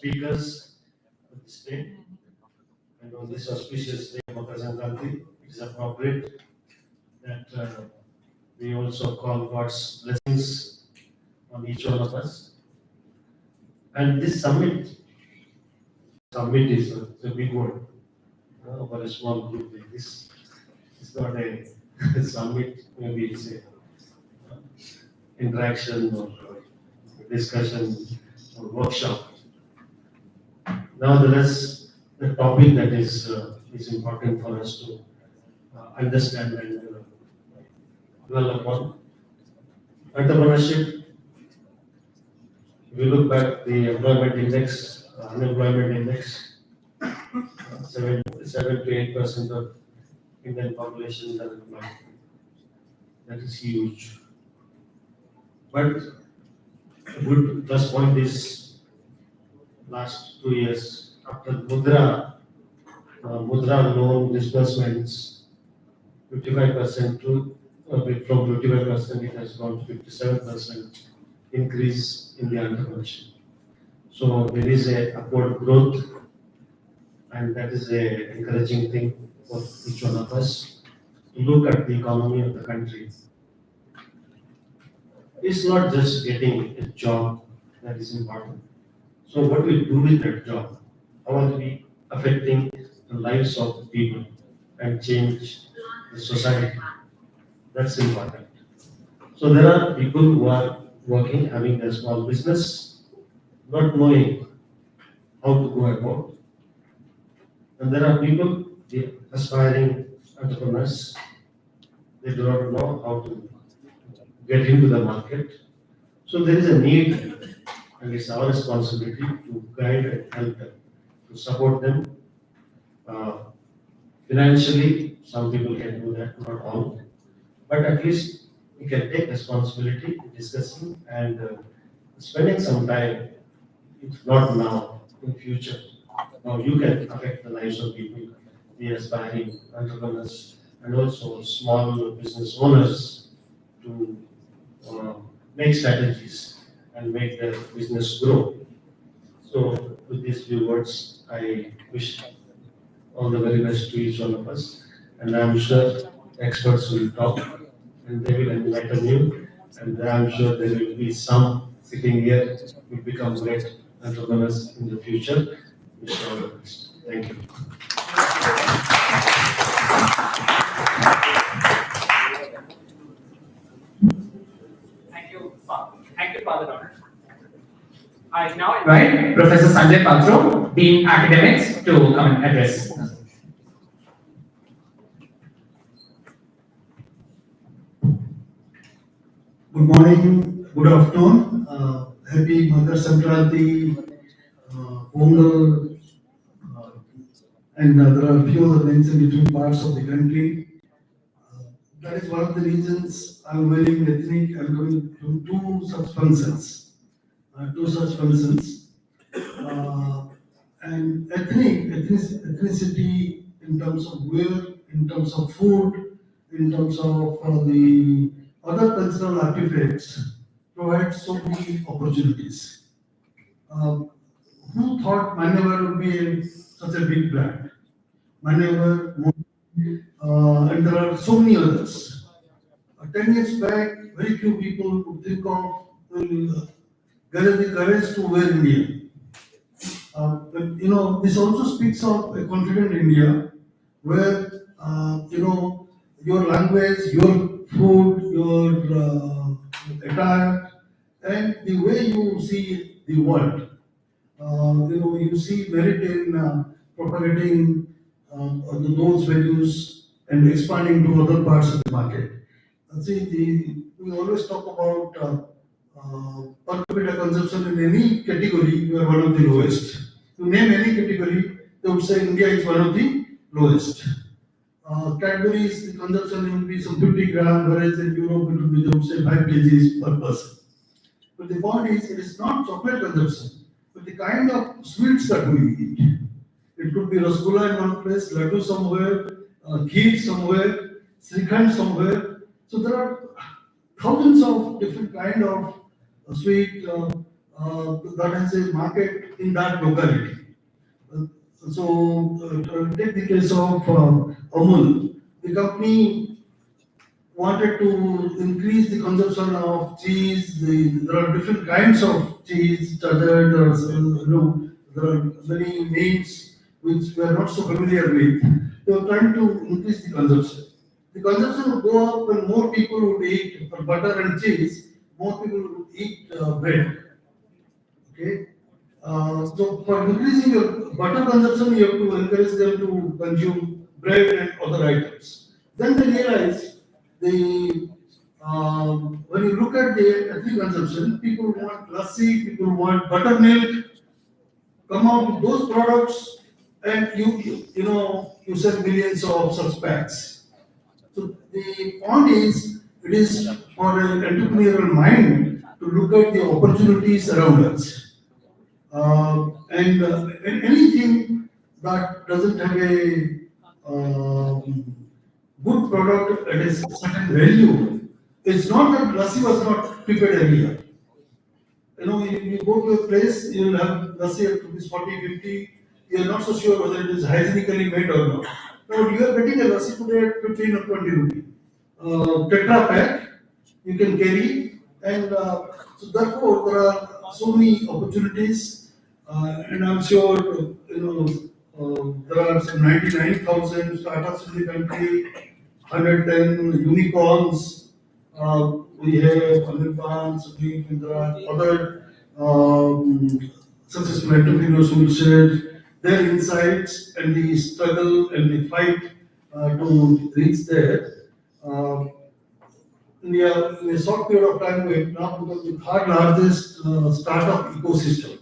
speakers for this day. And on this auspicious day, Makar Sankranti, it is appropriate that we also call God's blessings on each one of us. And this summit is a big word for a small group like this. It's not a summit, maybe it's a interaction or discussion or workshop. Nevertheless, the topic that is important for us to understand and dwell upon. Entrepreneurship. If you look back the employment index, unemployment index, 7 to 8% of Indian population is unemployed. That is huge. But a good plus point is last 2 years after Mudra loan disbursements, 55% to from 55% it has gone to 57% increase in the entrepreneurship. So there is a upward growth, and that is a encouraging thing for each one of us to look at the economy of the country. It's not just getting a job that is important. So what we do with that job, how are we affecting the lives of the people and change the society? That's important. So there are people who are working, having a small business, not knowing how to go about. And there are people, the aspiring entrepreneurs, they do not know how to get into the market. So there is a need, and it's our responsibility to guide and help them, to support them financially. Some people can do that, not all, but at least we can take responsibility in discussing and spending some time, if not now, in future. Now you can affect the lives of people, the aspiring entrepreneurs, and also small business owners to make strategies and make their business grow. So with these few words, I wish all the very best to each one of us, and I'm sure experts will talk and they will enlighten you, and I'm sure there will be some sitting here who will become great entrepreneurs in the future. Wish you all the best. Thank you. Thank you, Father Donald. I now invite Professor Sanjay Paltrow, Dean Academics, to come and address. Good morning, good afternoon, happy Makar Sankranti, Pongal, and there are a few other names in different parts of the country. That is one of the reasons I'm wearing ethnic. I'm coming from two such functions. And ethnicity in terms of wear, in terms of food, in terms of the other cultural artifacts provide so many opportunities. Who thought Manyavar would be such a big brand? Manyavar, and there are so many others. 10 years back, very few people would think of the courage to wear India. But this also speaks of a confident India, where your language, your food, your attire, and the way you see the world. You see merit in propagating those values and expanding to other parts of the market. We always talk about per capita consumption in any category. We are one of the lowest. To name any category, they would say India is one of the lowest. Cadbury's the consumption will be some 50 grams, whereas in Europe it would be, they would say 5 kgs per person. But the point is, it is not chocolate consumption, but the kind of sweets that we eat. It could be rasgulla in one place, laddu somewhere, kheer somewhere, srikhand somewhere. So there are thousands of different kind of sweet that has a market in that locality. Uh, take the case of Amul. The company wanted to increase the consumption of cheese. There are different kinds of cheese, cheddar, there are many names which we are not so familiar with. They were trying to increase the consumption. The consumption would go up when more people would eat butter and cheese, more people would eat bread. Okay. So for increasing your butter consumption, you have to encourage them to consume bread and other items. Then they realize when you look at the ethnic consumption, people want lassi, people want buttermilk, come out with those products, and you sell millions of such packs. So the point is, it is for an entrepreneurial mind to look at the opportunities around us. And anything that doesn't have a good product at a certain value, it's not that lassi was not prepared earlier. You go to a place, you will have lassi at rupees 40, 50, you are not so sure whether it is hygienically made or not. Now you are getting a lassi today at 15 or 20 rupees. Tetra pack, you can carry, and so therefore there are so many opportunities, and I'm sure there are some 99,000 startups in the country, 110 unicorns. We have American, Sudeep, there are other successful entrepreneurs who will share their insights and the struggle and the fight to reach there. Uh, in a short period of time, we have now become the third largest startup ecosystem.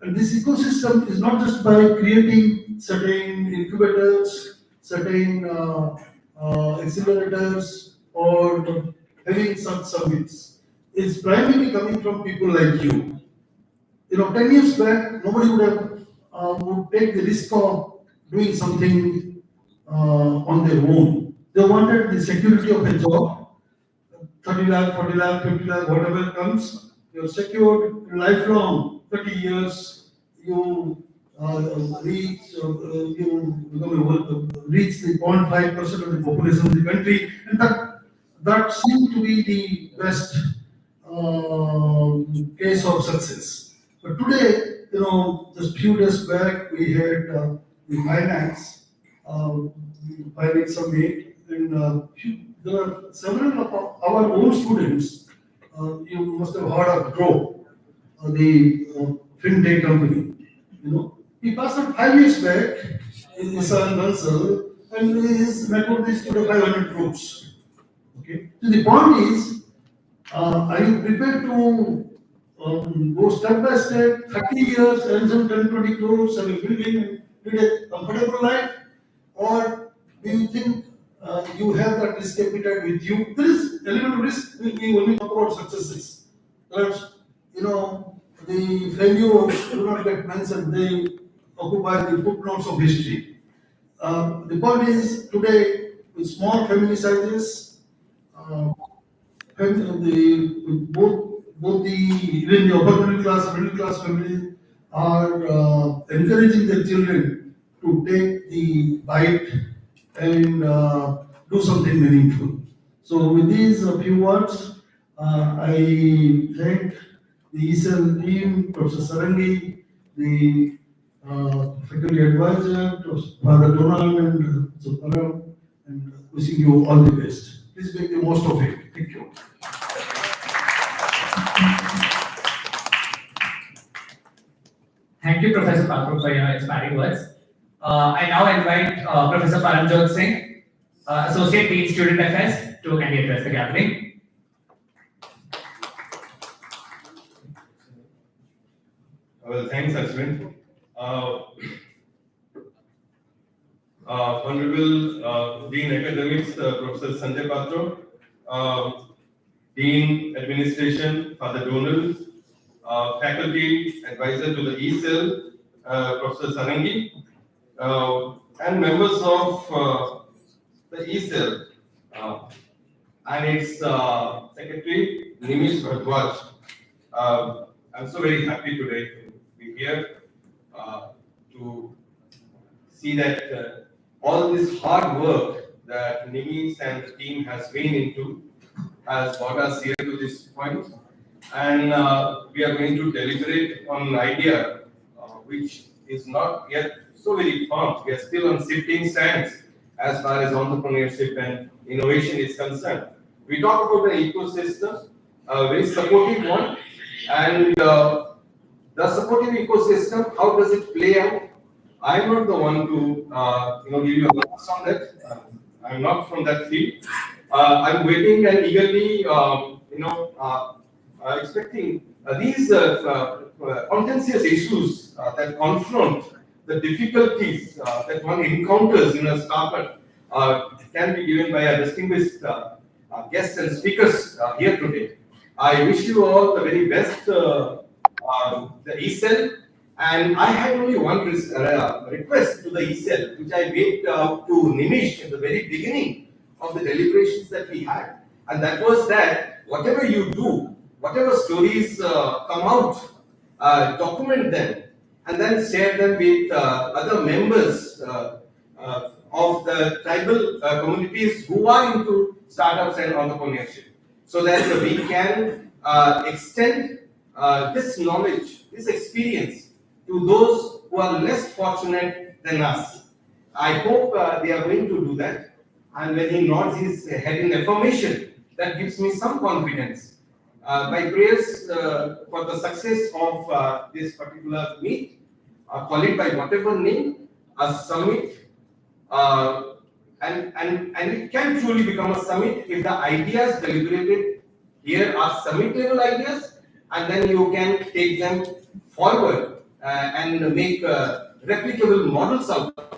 And this ecosystem is not just by creating certain incubators, certain accelerators, or having such summits. It's primarily coming from people like you. 10 years back, nobody would have would take the risk of doing something on their own. They wanted the security of a job, 30 lakh, 40 lakh, 50 lakh, whatever comes, you're secured lifelong, 30 years, you reach the 0.5% of the population of the country, and that seemed to be the best case of success. But today, just few days back, we had the finance summit, and there are several of our own students. You must have heard of Grow, the fintech company. He passed out 5 years back in Nissan Bansal, and his net worth is to 500 crores. Okay. So the point is, are you prepared to go step by step, 30 years, earn some 10, 20 crores, and lead a comfortable life? Or do you think you have that risk appetite with you? There is element of risk when we only talk about successes. But, the failures do not get mentioned, they occupy the footnotes of history. The point is, today, with small family sizes, both the even the upper middle class and middle class families are encouraging their children to take the bite and do something meaningful. So with these few words, I thank the ESL team, Professor Sarangi, the faculty advisor, Father Donald and Param, and wishing you all the best. Please make the most of it. Thank you. Thank you, Professor Patro, for your inspiring words. I now invite Professor Paramjot Singh, Associate Dean Student Affairs, to kindly address the gathering. Well, thanks, Ashwin. Honorable Dean Academics, Professor Sanjay Patro, Dean Administration, Father Donald, Faculty Advisor to the ESL, Professor Sarangi, and members of the ESL and its Secretary, Nimish Bhardwaj. I'm so very happy today to be here to see that all this hard work that Nimis and the team has been into has brought us here to this point. And we are going to deliberate on an idea which is not yet so very firm. We are still on shifting sands as far as entrepreneurship and innovation is concerned. We talk about the ecosystem, a very supportive one, and the supportive ecosystem, how does it play out? I'm not the one to give you a thoughts on that. I'm not from that field. I'm waiting and eagerly expecting these contentious issues that confront the difficulties that one encounters in a startup can be given by our distinguished guests and speakers here today. I wish you all the very best, the ESL, and I had only one request to the ESL, which I made to Nimish in the very beginning of the deliberations that we had, and that was that whatever you do, whatever stories come out, document them and then share them with other members of the tribal communities who are into startups and entrepreneurship, so that we can extend this knowledge, this experience to those who are less fortunate than us. I hope they are going to do that. And when he nods his head in affirmation, that gives me some confidence. My prayers for the success of this particular meet, call it by whatever name, a summit, and it can truly become a summit if the ideas deliberated here are summit level ideas, and then you can take them forward and make replicable models out